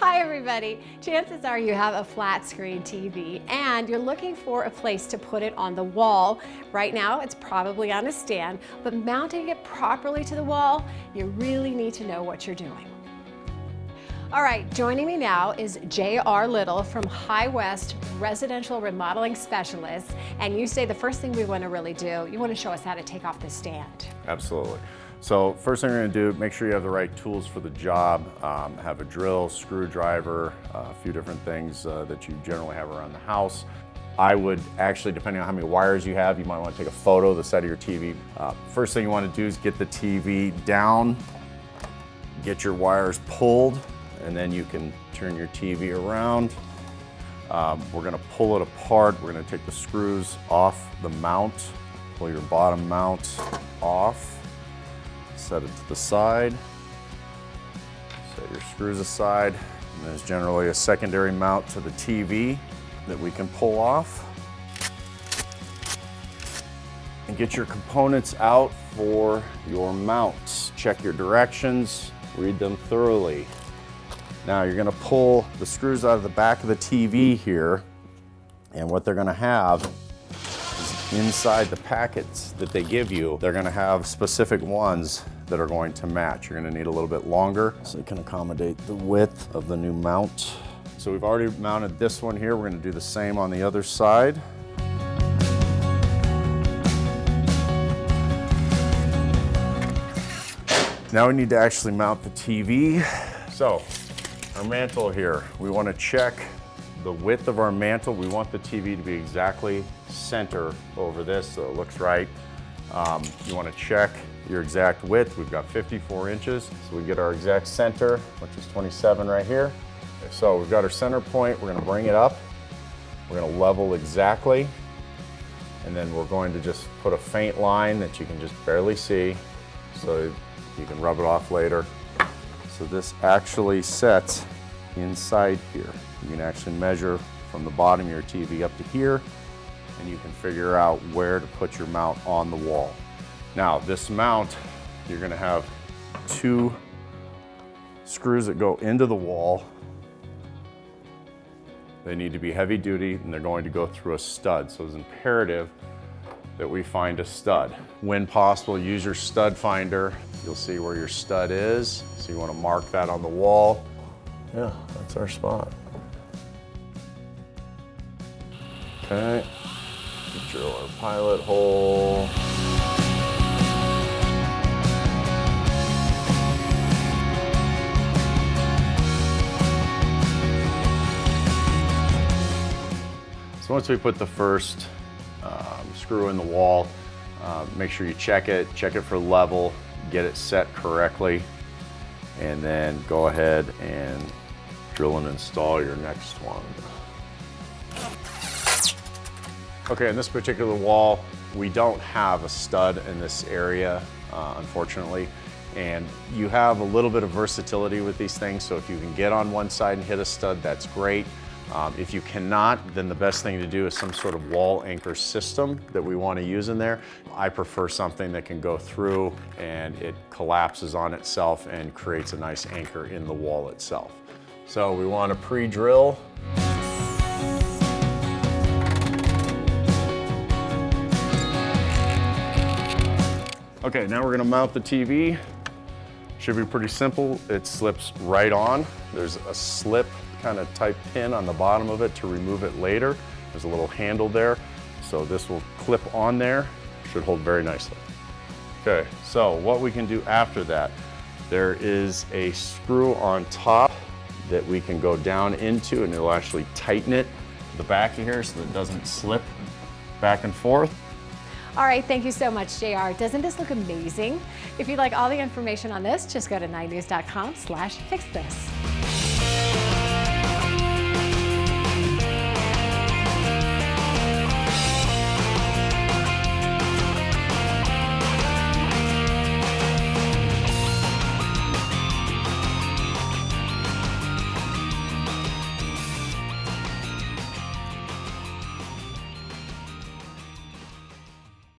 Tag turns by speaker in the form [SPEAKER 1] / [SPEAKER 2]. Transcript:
[SPEAKER 1] Hi everybody! Chances are you have a flat screen TV and you're looking for a place to put it on the wall. Right now it's probably on a stand, but mounting it properly to the wall, you really need to know what you're doing. All right, joining me now is J.R. Little from High West Residential Remodeling Specialists. And you say the first thing we want to really do, you want to show us how to take off the stand.
[SPEAKER 2] Absolutely. So first thing we're going to do, make sure you have the right tools for the job. Have a drill, screwdriver, a few different things that you generally have around the house. I would actually, depending on how many wires you have, you might want to take a photo of the side of your TV. First thing you want to do is get the TV down, get your wires pulled, and then you can turn your TV around. We're going to pull it apart. We're going to take the screws off the mount, pull your bottom mount off. Set it to the side, set your screws aside, and there's generally a secondary mount to the TV that we can pull off. And get your components out for your mounts. Check your directions, read them thoroughly. Now you're gonna pull the screws out of the back of the TV here, and what they're gonna have inside the packets that they give you, they're gonna have specific ones that are going to match. You're gonna need a little bit longer so you can accommodate the width of the new mount. So we've already mounted this one here. We're gonna do the same on the other side. Now we need to actually mount the TV. So our mantle here, we wanna check the width of our mantle. We want the TV to be exactly center over this so it looks right. You want to check your exact width. We've got 54 inches, so we get our exact center, which is 27 right here. So we've got our center point. We're going to bring it up. We're going to level exactly, and then we're going to just put a faint line that you can just barely see so you can rub it off later. So this actually sets inside here. You can actually measure from the bottom of your TV up to here, and you can figure out where to put your mount on the wall. Now, this mount, you're gonna have two screws that go into the wall. They need to be heavy duty, and they're going to go through a stud. So it's imperative that we find a stud. When possible, use your stud finder. You'll see where your stud is. So you wanna mark that on the wall. Yeah, that's our spot. Okay, drill our pilot hole. So once we put the first screw in the wall, make sure you check it for level, get it set correctly, and then go ahead and drill and install your next one. Okay, in this particular wall, we don't have a stud in this area, unfortunately, and you have a little bit of versatility with these things, so if you can get on one side and hit a stud, that's great. If you cannot, then the best thing to do is some sort of wall anchor system that we want to use in there. I prefer something that can go through and it collapses on itself and creates a nice anchor in the wall itself. So we want to pre-drill. Okay, now we're gonna mount the TV. Should be pretty simple. It slips right on. There's a slip kind of type pin on the bottom of it to remove it later. There's a little handle there. So this will clip on there. Should hold very nicely. Okay, so what we can do after that, there is a screw on top that we can go down into, and it'll actually tighten it to the back of here so that it doesn't slip back and forth.
[SPEAKER 1] All right, thank you so much, JR. Doesn't this look amazing? If you'd like all the information on this, just go to 9news.com/fixthis.